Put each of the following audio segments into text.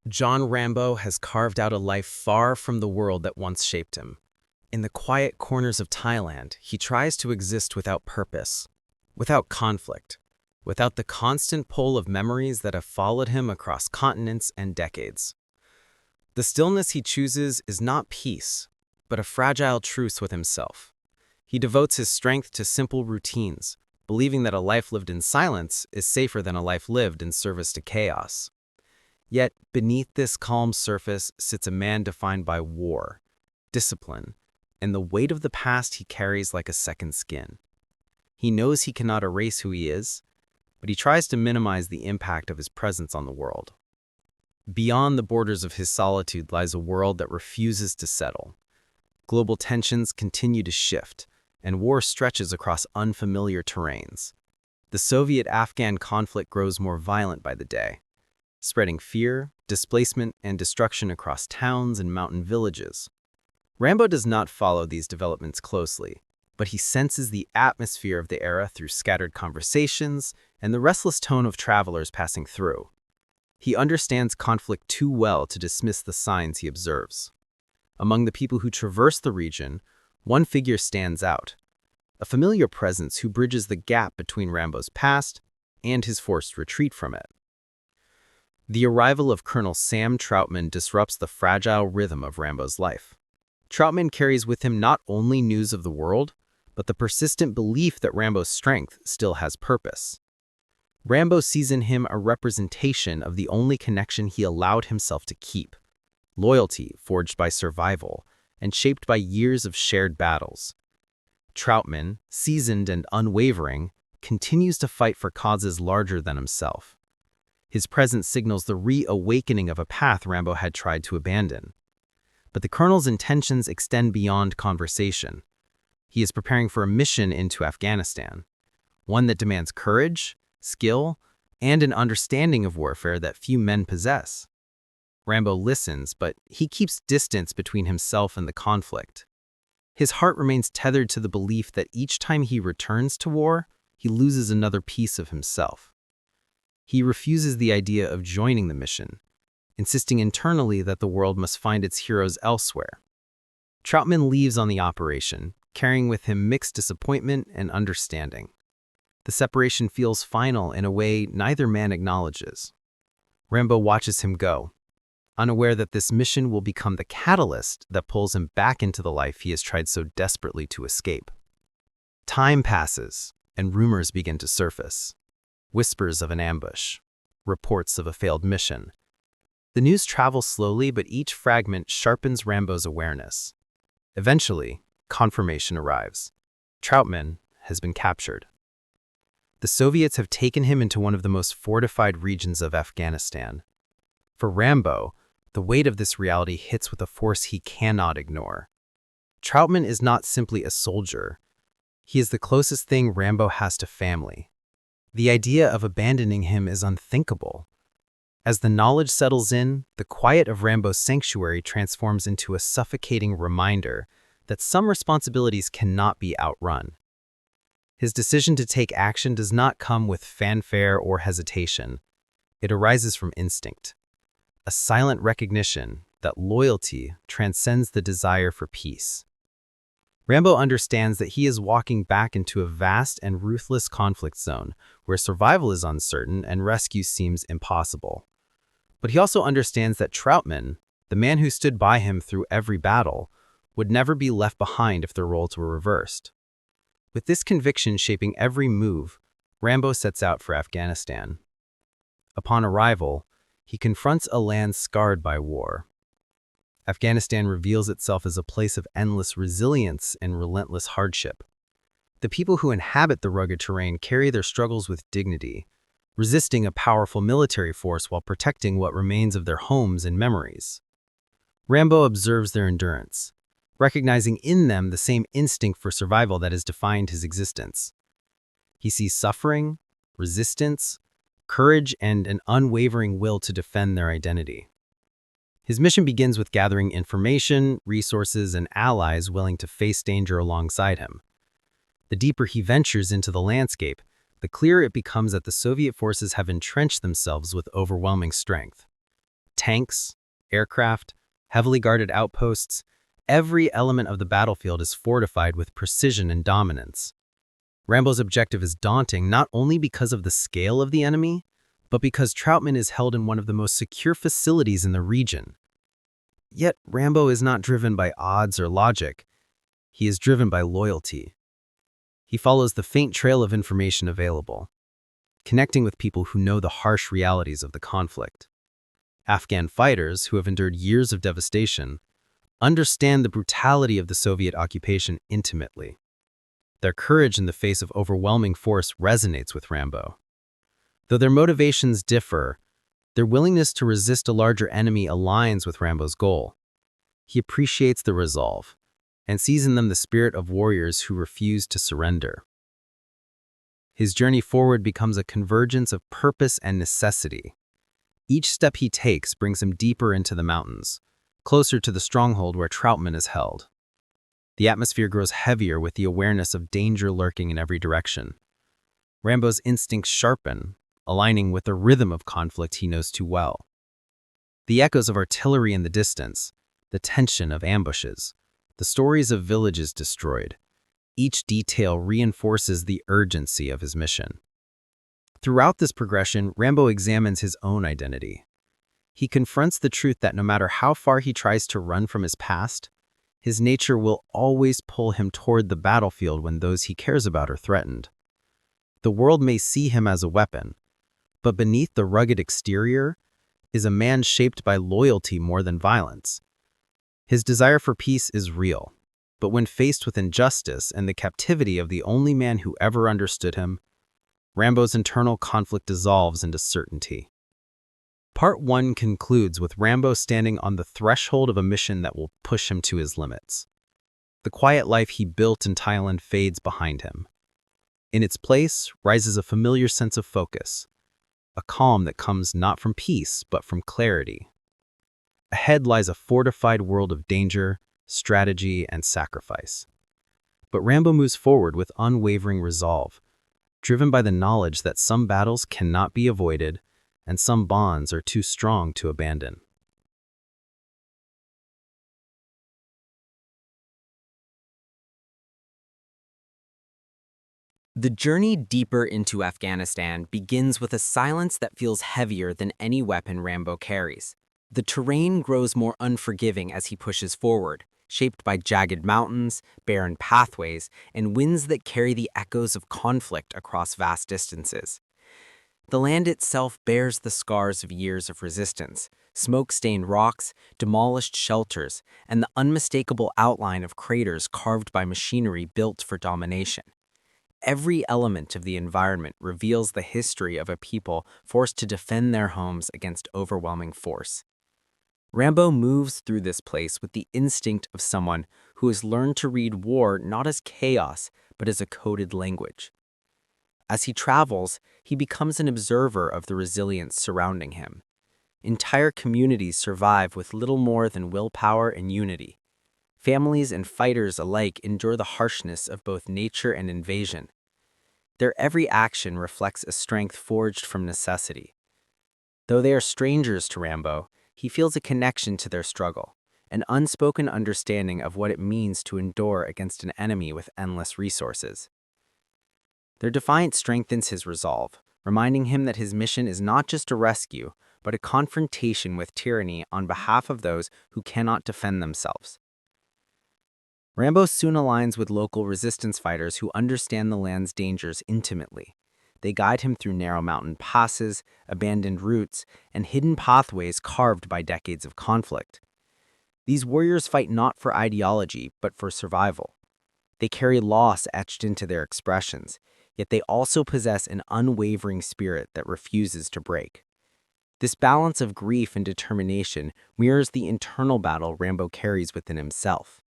John Rambo has carved out a life far from the world that once shaped him. In the quiet corners of Thailand, he tries to exist without purpose, without conflict, without the constant pull of memories that have followed him across continents and decades. The stillness he chooses is not peace, but a fragile truce with himself. He devotes his strength to simple routines, believing that a life lived in silence is safer than a life lived in service to chaos. Yet, beneath this calm surface sits a man defined by war, discipline, and the weight of the past he carries like a second skin. He knows he cannot erase who he is, but he tries to minimize the impact of his presence on the world. Beyond the borders of his solitude lies a world that refuses to settle. Global tensions continue to shift, and war stretches across unfamiliar terrains. The Soviet-Afghan conflict grows more violent by the day, spreading fear, displacement, and destruction across towns and mountain villages. Rambo does not follow these developments closely, but he senses the atmosphere of the era through scattered conversations and the restless tone of travelers passing through. He understands conflict too well to dismiss the signs he observes. Among the people who traverse the region, one figure stands out, a familiar presence who bridges the gap between Rambo's past and his forced retreat from it. The arrival of Colonel Sam Troutman disrupts the fragile rhythm of Rambo's life. Troutman carries with him not only news of the world, but the persistent belief that Rambo's strength still has purpose. Rambo sees in him a representation of the only connection he allowed himself to keep, loyalty forged by survival and shaped by years of shared battles. Troutman, seasoned and unwavering, continues to fight for causes larger than himself. His presence signals the reawakening of a path Rambo had tried to abandon. But the colonel's intentions extend beyond conversation. He is preparing for a mission into Afghanistan, one that demands courage, skill, and an understanding of warfare that few men possess. Rambo listens, but he keeps distance between himself and the conflict. His heart remains tethered to the belief that each time he returns to war, he loses another piece of himself. He refuses the idea of joining the mission, insisting internally that the world must find its heroes elsewhere. Troutman leaves on the operation, carrying with him mixed disappointment and understanding. The separation feels final in a way neither man acknowledges. Rambo watches him go, unaware that this mission will become the catalyst that pulls him back into the life he has tried so desperately to escape. Time passes, and rumors begin to surface. Whispers of an ambush, reports of a failed mission. The news travels slowly, but each fragment sharpens Rambo's awareness. Eventually, confirmation arrives. Troutman has been captured. The Soviets have taken him into one of the most fortified regions of Afghanistan. For Rambo, the weight of this reality hits with a force he cannot ignore. Troutman is not simply a soldier. He is the closest thing Rambo has to family. The idea of abandoning him is unthinkable. As the knowledge settles in, the quiet of Rambo's sanctuary transforms into a suffocating reminder that some responsibilities cannot be outrun. His decision to take action does not come with fanfare or hesitation. It arises from instinct, a silent recognition that loyalty transcends the desire for peace. Rambo understands that he is walking back into a vast and ruthless conflict zone where survival is uncertain and rescue seems impossible. But he also understands that Troutman, the man who stood by him through every battle, would never be left behind if their roles were reversed. With this conviction shaping every move, Rambo sets out for Afghanistan. Upon arrival, he confronts a land scarred by war. Afghanistan reveals itself as a place of endless resilience and relentless hardship. The people who inhabit the rugged terrain carry their struggles with dignity, resisting a powerful military force while protecting what remains of their homes and memories. Rambo observes their endurance, recognizing in them the same instinct for survival that has defined his existence. He sees suffering, resistance, courage, and an unwavering will to defend their identity. His mission begins with gathering information, resources, and allies willing to face danger alongside him. The deeper he ventures into the landscape, the clearer it becomes that the Soviet forces have entrenched themselves with overwhelming strength. Tanks, aircraft, heavily guarded outposts, every element of the battlefield is fortified with precision and dominance. Rambo's objective is daunting not only because of the scale of the enemy, but because Troutman is held in one of the most secure facilities in the region. Yet Rambo is not driven by odds or logic. He is driven by loyalty. He follows the faint trail of information available, connecting with people who know the harsh realities of the conflict. Afghan fighters, who have endured years of devastation, understand the brutality of the Soviet occupation intimately. Their courage in the face of overwhelming force resonates with Rambo. Though their motivations differ, their willingness to resist a larger enemy aligns with Rambo's goal. He appreciates the resolve and sees in them the spirit of warriors who refuse to surrender. His journey forward becomes a convergence of purpose and necessity. Each step he takes brings him deeper into the mountains, closer to the stronghold where Troutman is held. The atmosphere grows heavier with the awareness of danger lurking in every direction. Rambo's instincts sharpen, aligning with the rhythm of conflict he knows too well. The echoes of artillery in the distance, the tension of ambushes, the stories of villages destroyed, each detail reinforces the urgency of his mission. Throughout this progression, Rambo examines his own identity. He confronts the truth that no matter how far he tries to run from his past, his nature will always pull him toward the battlefield when those he cares about are threatened. The world may see him as a weapon, but beneath the rugged exterior is a man shaped by loyalty more than violence. His desire for peace is real, but when faced with injustice and the captivity of the only man who ever understood him, Rambo's internal conflict dissolves into certainty. Part 1 concludes with Rambo standing on the threshold of a mission that will push him to his limits. The quiet life he built in Thailand fades behind him. In its place rises a familiar sense of focus, a calm that comes not from peace, but from clarity. Ahead lies a fortified world of danger, strategy, and sacrifice. But Rambo moves forward with unwavering resolve, driven by the knowledge that some battles cannot be avoided and some bonds are too strong to abandon. The journey deeper into Afghanistan begins with a silence that feels heavier than any weapon Rambo carries. The terrain grows more unforgiving as he pushes forward, shaped by jagged mountains, barren pathways, and winds that carry the echoes of conflict across vast distances. The land itself bears the scars of years of resistance, smoke-stained rocks, demolished shelters, and the unmistakable outline of craters carved by machinery built for domination. Every element of the environment reveals the history of a people forced to defend their homes against overwhelming force. Rambo moves through this place with the instinct of someone who has learned to read war not as chaos, but as a coded language. As he travels, he becomes an observer of the resilience surrounding him. Entire communities survive with little more than willpower and unity. Families and fighters alike endure the harshness of both nature and invasion. Their every action reflects a strength forged from necessity. Though they are strangers to Rambo, he feels a connection to their struggle, an unspoken understanding of what it means to endure against an enemy with endless resources. Their defiance strengthens his resolve, reminding him that his mission is not just a rescue, but a confrontation with tyranny on behalf of those who cannot defend themselves. Rambo soon aligns with local resistance fighters who understand the land's dangers intimately. They guide him through narrow mountain passes, abandoned routes, and hidden pathways carved by decades of conflict. These warriors fight not for ideology, but for survival. They carry loss etched into their expressions, yet they also possess an unwavering spirit that refuses to break. This balance of grief and determination mirrors the internal battle Rambo carries within himself.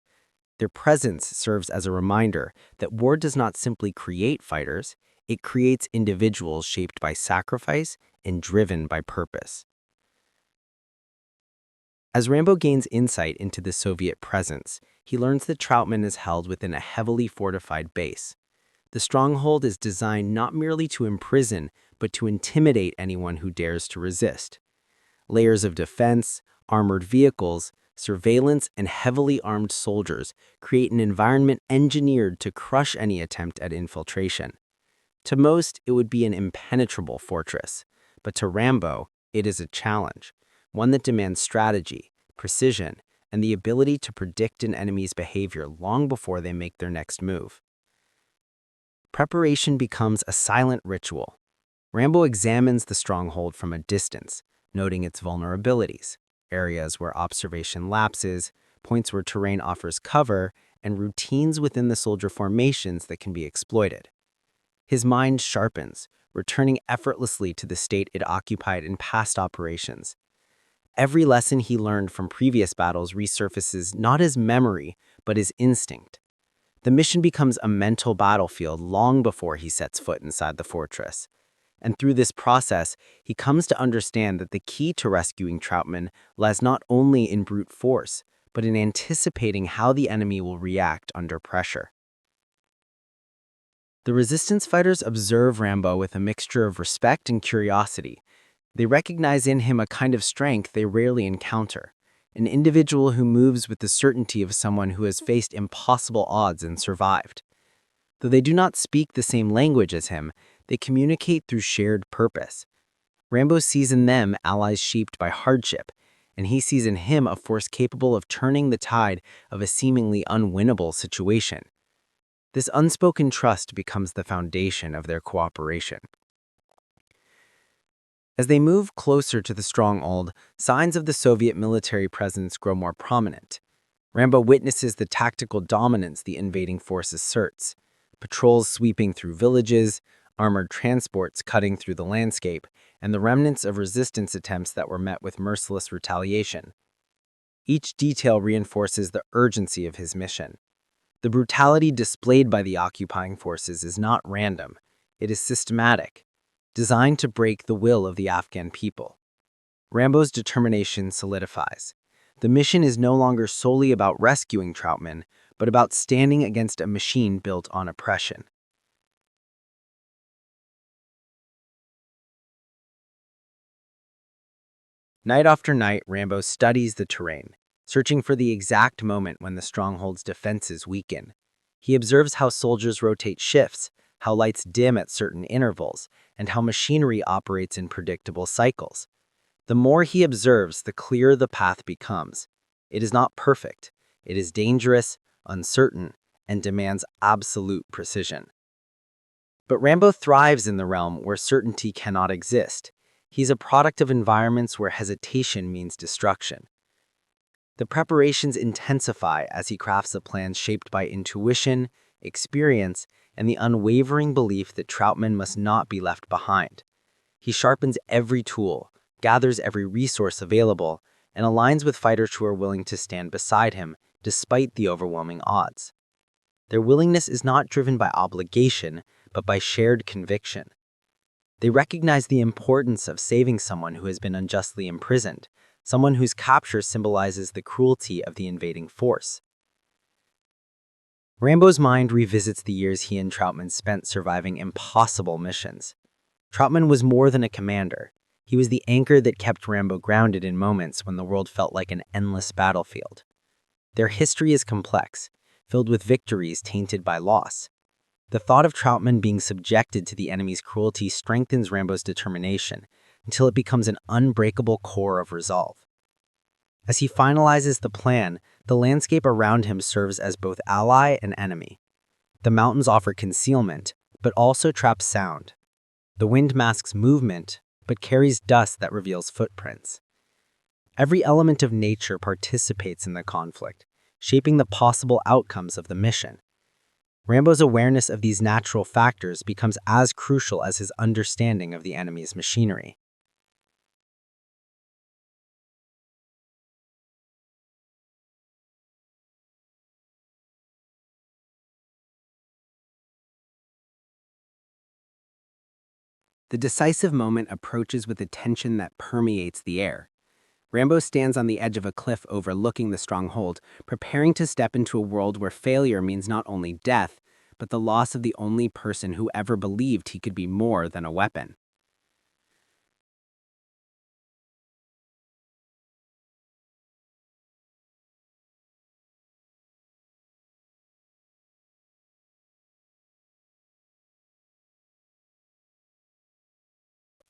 Their presence serves as a reminder that war does not simply create fighters, it creates individuals shaped by sacrifice and driven by purpose. As Rambo gains insight into the Soviet presence, he learns that Troutman is held within a heavily fortified base. The stronghold is designed not merely to imprison, but to intimidate anyone who dares to resist. Layers of defense, armored vehicles, surveillance, and heavily armed soldiers create an environment engineered to crush any attempt at infiltration. To most, it would be an impenetrable fortress, but to Rambo, it is a challenge, one that demands strategy, precision, and the ability to predict an enemy's behavior long before they make their next move. Preparation becomes a silent ritual. Rambo examines the stronghold from a distance, noting its vulnerabilities, areas where observation lapses, points where terrain offers cover, and routines within the soldier formations that can be exploited. His mind sharpens, returning effortlessly to the state it occupied in past operations. Every lesson he learned from previous battles resurfaces not as memory, but as instinct. The mission becomes a mental battlefield long before he sets foot inside the fortress. And through this process, he comes to understand that the key to rescuing Troutman lies not only in brute force, but in anticipating how the enemy will react under pressure. The resistance fighters observe Rambo with a mixture of respect and curiosity. They recognize in him a kind of strength they rarely encounter, an individual who moves with the certainty of someone who has faced impossible odds and survived. Though they do not speak the same language as him, they communicate through shared purpose. Rambo sees in them allies shaped by hardship, and he sees in him a force capable of turning the tide of a seemingly unwinnable situation. This unspoken trust becomes the foundation of their cooperation. As they move closer to the stronghold, signs of the Soviet military presence grow more prominent. Rambo witnesses the tactical dominance the invading force asserts. Patrols sweeping through villages, armored transports cutting through the landscape, and the remnants of resistance attempts that were met with merciless retaliation. Each detail reinforces the urgency of his mission. The brutality displayed by the occupying forces is not random. It is systematic, designed to break the will of the Afghan people. Rambo's determination solidifies. The mission is no longer solely about rescuing Troutman, but about standing against a machine built on oppression. Night after night, Rambo studies the terrain, searching for the exact moment when the stronghold's defenses weaken. He observes how soldiers rotate shifts, how lights dim at certain intervals, and how machinery operates in predictable cycles. The more he observes, the clearer the path becomes. It is not perfect. It is dangerous, uncertain, and demands absolute precision. But Rambo thrives in the realm where certainty cannot exist. He's a product of environments where hesitation means destruction. The preparations intensify as he crafts a plan shaped by intuition, experience, and the unwavering belief that Troutman must not be left behind. He sharpens every tool, gathers every resource available, and aligns with fighters who are willing to stand beside him despite the overwhelming odds. Their willingness is not driven by obligation, but by shared conviction. They recognize the importance of saving someone who has been unjustly imprisoned, someone whose capture symbolizes the cruelty of the invading force. Rambo's mind revisits the years he and Troutman spent surviving impossible missions. Troutman was more than a commander. He was the anchor that kept Rambo grounded in moments when the world felt like an endless battlefield. Their history is complex, filled with victories tainted by loss. The thought of Troutman being subjected to the enemy's cruelty strengthens Rambo's determination until it becomes an unbreakable core of resolve. As he finalizes the plan, the landscape around him serves as both ally and enemy. The mountains offer concealment, but also trap sound. The wind masks movement, but carries dust that reveals footprints. Every element of nature participates in the conflict, shaping the possible outcomes of the mission. Rambo's awareness of these natural factors becomes as crucial as his understanding of the enemy's machinery. The decisive moment approaches with a tension that permeates the air. Rambo stands on the edge of a cliff overlooking the stronghold, preparing to step into a world where failure means not only death, but the loss of the only person who ever believed he could be more than a weapon.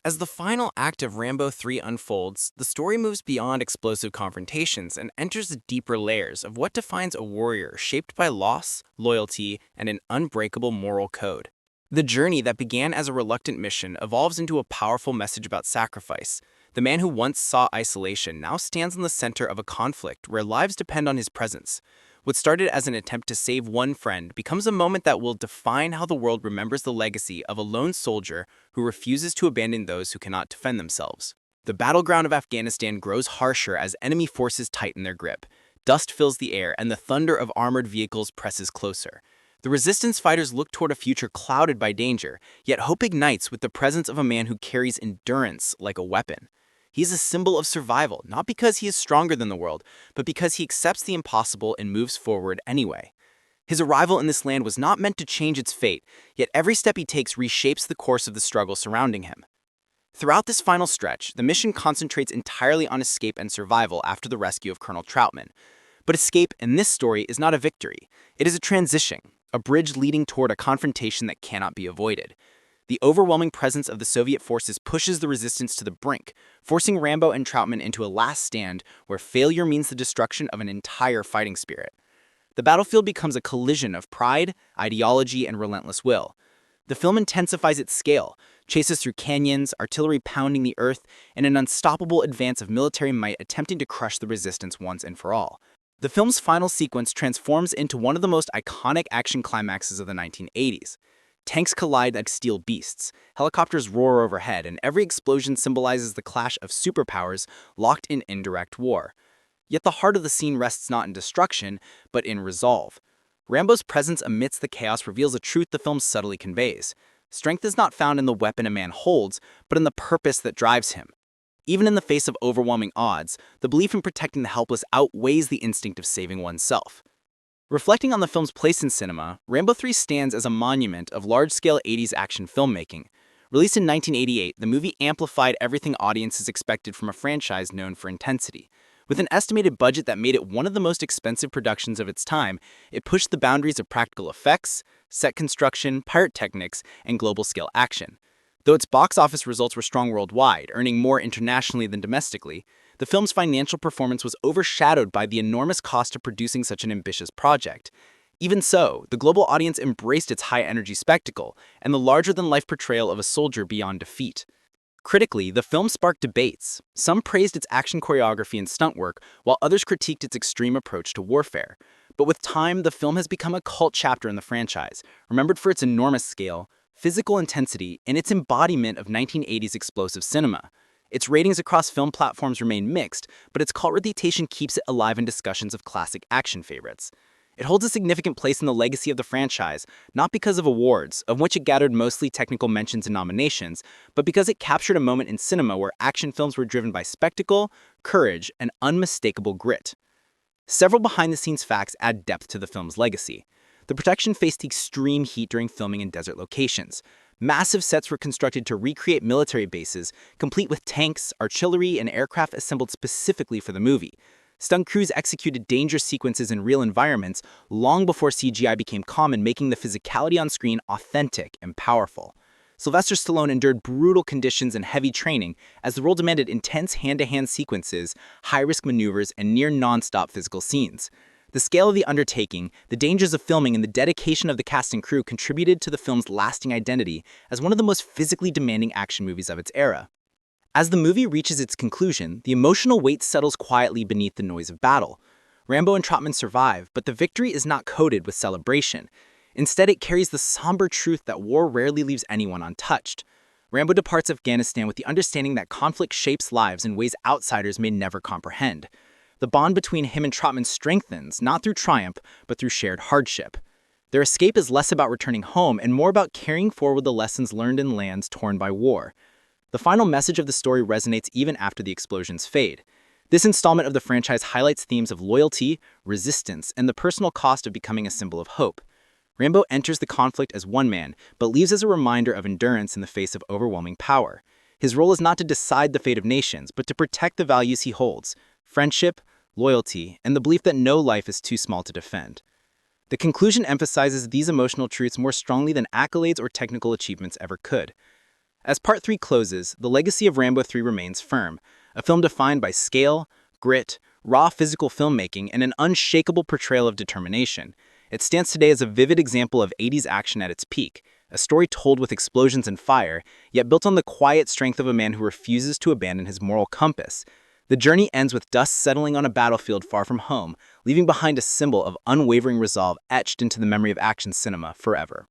As the final act of Rambo 3 unfolds, the story moves beyond explosive confrontations and enters the deeper layers of what defines a warrior shaped by loss, loyalty, and an unbreakable moral code. The journey that began as a reluctant mission evolves into a powerful message about sacrifice. The man who once saw isolation now stands in the center of a conflict where lives depend on his presence. What started as an attempt to save one friend becomes a moment that will define how the world remembers the legacy of a lone soldier who refuses to abandon those who cannot defend themselves. The battleground of Afghanistan grows harsher as enemy forces tighten their grip. Dust fills the air, and the thunder of armored vehicles presses closer. The resistance fighters look toward a future clouded by danger, yet hope ignites with the presence of a man who carries endurance like a weapon. He is a symbol of survival, not because he is stronger than the world, but because he accepts the impossible and moves forward anyway. His arrival in this land was not meant to change its fate, yet every step he takes reshapes the course of the struggle surrounding him. Throughout this final stretch, the mission concentrates entirely on escape and survival after the rescue of Colonel Troutman. But escape in this story is not a victory. It is a transition, a bridge leading toward a confrontation that cannot be avoided. The overwhelming presence of the Soviet forces pushes the resistance to the brink, forcing Rambo and Troutman into a last stand where failure means the destruction of an entire fighting spirit. The battlefield becomes a collision of pride, ideology, and relentless will. The film intensifies its scale, chases through canyons, artillery pounding the earth, and an unstoppable advance of military might attempting to crush the resistance once and for all. The film's final sequence transforms into one of the most iconic action climaxes of the 1980s. Tanks collide like steel beasts, helicopters roar overhead, and every explosion symbolizes the clash of superpowers locked in indirect war. Yet the heart of the scene rests not in destruction, but in resolve. Rambo's presence amidst the chaos reveals a truth the film subtly conveys. Strength is not found in the weapon a man holds, but in the purpose that drives him. Even in the face of overwhelming odds, the belief in protecting the helpless outweighs the instinct of saving oneself. Reflecting on the film's place in cinema, Rambo 3 stands as a monument of large-scale 80s action filmmaking. Released in 1988, the movie amplified everything audiences expected from a franchise known for intensity. With an estimated budget that made it one of the most expensive productions of its time, it pushed the boundaries of practical effects, set construction, pyrotechnics, and global-scale action. Though its box office results were strong worldwide, earning more internationally than domestically, the film's financial performance was overshadowed by the enormous cost of producing such an ambitious project. Even so, the global audience embraced its high-energy spectacle and the larger-than-life portrayal of a soldier beyond defeat. Critically, the film sparked debates. Some praised its action choreography and stunt work, while others critiqued its extreme approach to warfare. But with time, the film has become a cult chapter in the franchise, remembered for its enormous scale, physical intensity, and its embodiment of 1980s explosive cinema. Its ratings across film platforms remain mixed, but its cult reputation keeps it alive in discussions of classic action favorites. It holds a significant place in the legacy of the franchise, not because of awards, of which it gathered mostly technical mentions and nominations, but because it captured a moment in cinema where action films were driven by spectacle, courage, and unmistakable grit. Several behind-the-scenes facts add depth to the film's legacy. The production faced extreme heat during filming in desert locations. Massive sets were constructed to recreate military bases, complete with tanks, artillery, and aircraft assembled specifically for the movie. Stunt crews executed dangerous sequences in real environments long before CGI became common, making the physicality on screen authentic and powerful. Sylvester Stallone endured brutal conditions and heavy training as the role demanded intense hand-to-hand sequences, high-risk maneuvers, and near non-stop physical scenes. The scale of the undertaking, the dangers of filming, and the dedication of the cast and crew contributed to the film's lasting identity as one of the most physically demanding action movies of its era. As the movie reaches its conclusion, the emotional weight settles quietly beneath the noise of battle. Rambo and Troutman survive, but the victory is not coated with celebration. Instead, it carries the somber truth that war rarely leaves anyone untouched. Rambo departs Afghanistan with the understanding that conflict shapes lives in ways outsiders may never comprehend. The bond between him and Troutman strengthens, not through triumph, but through shared hardship. Their escape is less about returning home and more about carrying forward the lessons learned in lands torn by war. The final message of the story resonates even after the explosions fade. This installment of the franchise highlights themes of loyalty, resistance, and the personal cost of becoming a symbol of hope. Rambo enters the conflict as one man, but leaves as a reminder of endurance in the face of overwhelming power. His role is not to decide the fate of nations, but to protect the values he holds: friendship, loyalty, and the belief that no life is too small to defend. The conclusion emphasizes these emotional truths more strongly than accolades or technical achievements ever could. As Part 3 closes, the legacy of Rambo 3 remains firm, a film defined by scale, grit, raw physical filmmaking, and an unshakable portrayal of determination. It stands today as a vivid example of 80s action at its peak, a story told with explosions and fire, yet built on the quiet strength of a man who refuses to abandon his moral compass. The journey ends with dust settling on a battlefield far from home, leaving behind a symbol of unwavering resolve etched into the memory of action cinema forever.